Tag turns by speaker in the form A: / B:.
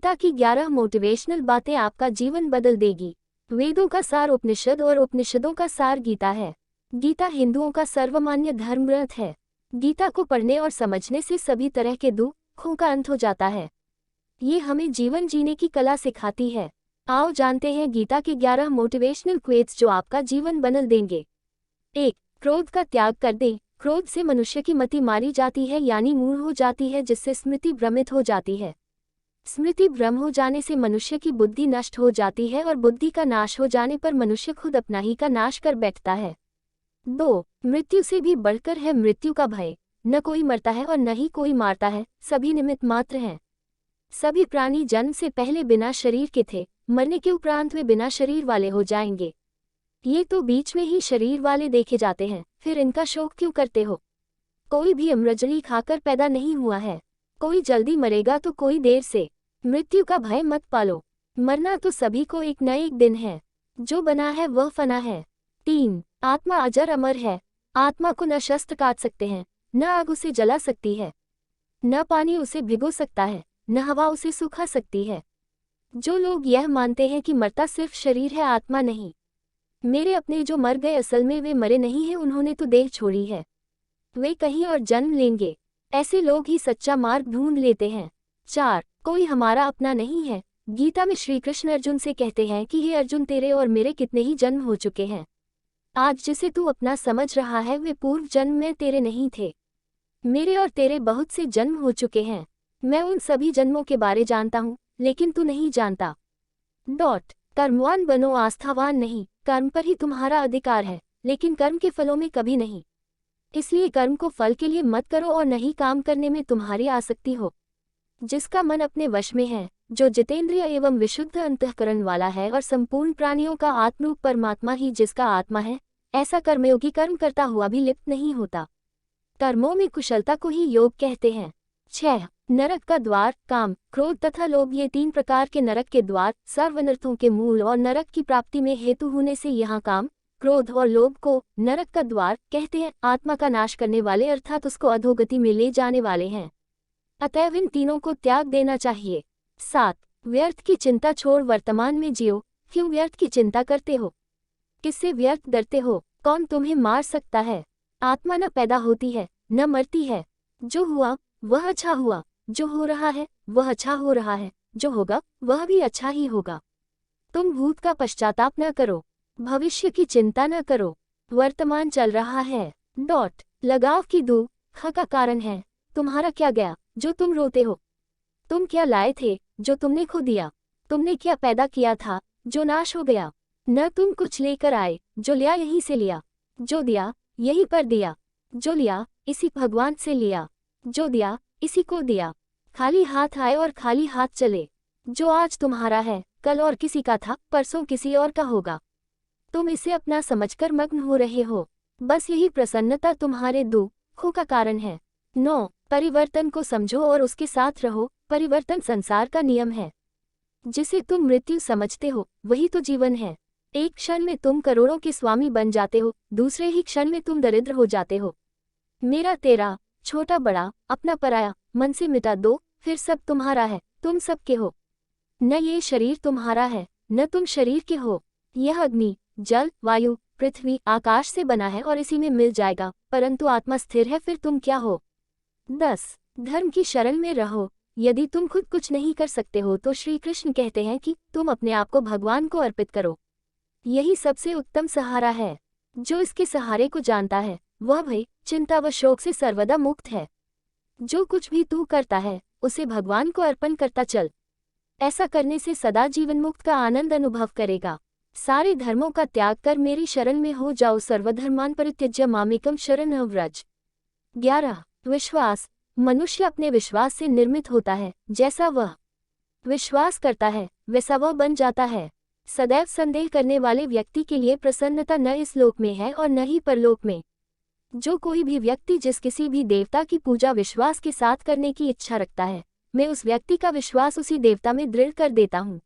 A: गीता की 11 मोटिवेशनल बातें आपका जीवन बदल देगी। वेदों का सार उपनिषद और उपनिषदों का सार गीता है। गीता हिंदुओं का सर्वमान्य धर्म ग्रंथ है। गीता को पढ़ने और समझने से सभी तरह के दुखों का अंत हो जाता है। ये हमें जीवन जीने की कला सिखाती है। आओ जानते हैं गीता के 11 मोटिवेशनल क्वेट्स जो आपका जीवन बदल देंगे। 1. क्रोध का त्याग कर दें। क्रोध से मनुष्य की मति मारी जाती है, यानी मूढ़ हो जाती है, जिससे स्मृति भ्रमित हो जाती है। स्मृति भ्रम हो जाने से मनुष्य की बुद्धि नष्ट हो जाती है और बुद्धि का नाश हो जाने पर मनुष्य खुद अपना ही का नाश कर बैठता है। 2. मृत्यु से भी बढ़कर है मृत्यु का भय। न कोई मरता है और न ही कोई मारता है, सभी निमित्त मात्र हैं। सभी प्राणी जन्म से पहले बिना शरीर के थे, मरने के उपरांत वे बिना शरीर वाले हो जाएंगे। ये तो बीच में ही शरीर वाले देखे जाते हैं, फिर इनका शोक क्यों करते हो? कोई भी अमृतजली खाकर पैदा नहीं हुआ है। कोई जल्दी मरेगा तो कोई देर से। मृत्यु का भय मत पालो। मरना तो सभी को एक न एक दिन है। जो बना है वह फना है। 3. आत्मा अजर अमर है। आत्मा को न शस्त्र काट सकते हैं, न आग उसे जला सकती है, न पानी उसे भिगो सकता है, न हवा उसे सुखा सकती है। जो लोग यह मानते हैं कि मरता सिर्फ शरीर है, आत्मा नहीं। मेरे अपने जो मर गए असल में वे मरे नहीं हैं, उन्होंने तो देह छोड़ी है। वे कहीं और जन्म लेंगे। ऐसे लोग ही सच्चा मार्ग ढूंढ लेते हैं। 4. कोई हमारा अपना नहीं है। गीता में श्री कृष्ण अर्जुन से कहते हैं कि हे अर्जुन, तेरे और मेरे कितने ही जन्म हो चुके हैं। आज जिसे तू अपना समझ रहा है वे पूर्व जन्म में तेरे नहीं थे। मेरे और तेरे बहुत से जन्म हो चुके हैं। मैं उन सभी जन्मों के बारे जानता हूँ, लेकिन तू नहीं जानता। कर्मवान बनो, आस्थावान नहीं। कर्म पर ही तुम्हारा अधिकार है, लेकिन कर्म के फलों में कभी नहीं। इसलिए कर्म को फल के लिए मत करो और नहीं काम करने में तुम्हारी आसक्ति हो। जिसका मन अपने वश में है, जो जितेंद्रिय एवं विशुद्ध अंतःकरण वाला है और संपूर्ण प्राणियों का आत्मरूप परमात्मा ही जिसका आत्मा है, ऐसा कर्मयोगी कर्म करता हुआ भी लिप्त नहीं होता। कर्मों में कुशलता को ही योग कहते हैं। 6. नरक का द्वार काम, क्रोध तथा लोभ, ये 3 प्रकार के नरक के द्वार सर्वनर्थों के मूल और नरक की प्राप्ति में हेतु होने से यहाँ काम, क्रोध और लोभ को नरक का द्वार कहते हैं। आत्मा का नाश करने वाले अर्थात उसको अधोगति में ले जाने वाले हैं। अतएव इन तीनों को त्याग देना चाहिए। 7. व्यर्थ की चिंता छोड़ वर्तमान में जियो। क्यों व्यर्थ की चिंता करते हो? किससे व्यर्थ डरते हो? कौन तुम्हें मार सकता है? आत्मा न पैदा होती है न मरती है। जो हुआ वह अच्छा हुआ, जो हो रहा है वह अच्छा हो रहा है, जो होगा वह भी अच्छा ही होगा। तुम भूत का पश्चाताप न करो, भविष्य की चिंता न करो। वर्तमान चल रहा है। लगाव की दुख का कारण है। तुम्हारा क्या गया जो तुम रोते हो? तुम क्या लाए थे जो तुमने खो दिया? तुमने क्या पैदा किया था जो नाश हो गया? न तुम कुछ लेकर आए, जो लिया यहीं से लिया, जो दिया यहीं पर दिया, जो लिया इसी भगवान से लिया, जो दिया इसी को दिया। खाली हाथ आए और खाली हाथ चले। जो आज तुम्हारा है कल और किसी का था, परसों किसी और का होगा। तुम इसे अपना समझकर मग्न हो रहे हो। बस यही प्रसन्नता तुम्हारे दुखों का कारण है। 9. परिवर्तन को समझो और उसके साथ रहो। परिवर्तन संसार का नियम है। जिसे तुम मृत्यु समझते हो वही तो जीवन है। एक क्षण में तुम करोड़ों के स्वामी बन जाते हो, दूसरे ही क्षण में तुम दरिद्र हो जाते हो। मेरा तेरा, छोटा बड़ा, अपना पराया मन से मिटा दो, फिर सब तुम्हारा है, तुम सबके हो। न ये शरीर तुम्हारा है, न तुम शरीर के हो। यह अग्नि, जल, वायु, पृथ्वी, आकाश से बना है और इसी में मिल जाएगा, परंतु आत्मा स्थिर है, फिर तुम क्या हो? 10. धर्म की शरण में रहो। यदि तुम खुद कुछ नहीं कर सकते हो तो श्री कृष्ण कहते हैं कि तुम अपने आप को भगवान को अर्पित करो। यही सबसे उत्तम सहारा है। जो इसके सहारे को जानता है वह भय, चिंता व शोक से सर्वदा मुक्त है। जो कुछ भी तू करता है उसे भगवान को अर्पण करता चल। ऐसा करने से सदा जीवन मुक्त का आनंद अनुभव करेगा। सारे धर्मों का त्याग कर मेरी शरण में हो जाओ। सर्वधर्मान परित्यज्य मामेकम शरणं व्रज। 11. विश्वास। मनुष्य अपने विश्वास से निर्मित होता है। जैसा वह विश्वास करता है वैसा वह बन जाता है। सदैव संदेह करने वाले व्यक्ति के लिए प्रसन्नता न इस लोक में है और न ही परलोक में। जो कोई भी व्यक्ति जिस किसी भी देवता की पूजा विश्वास के साथ करने की इच्छा रखता है, मैं उस व्यक्ति का विश्वास उसी देवता में दृढ़ कर देता हूँ।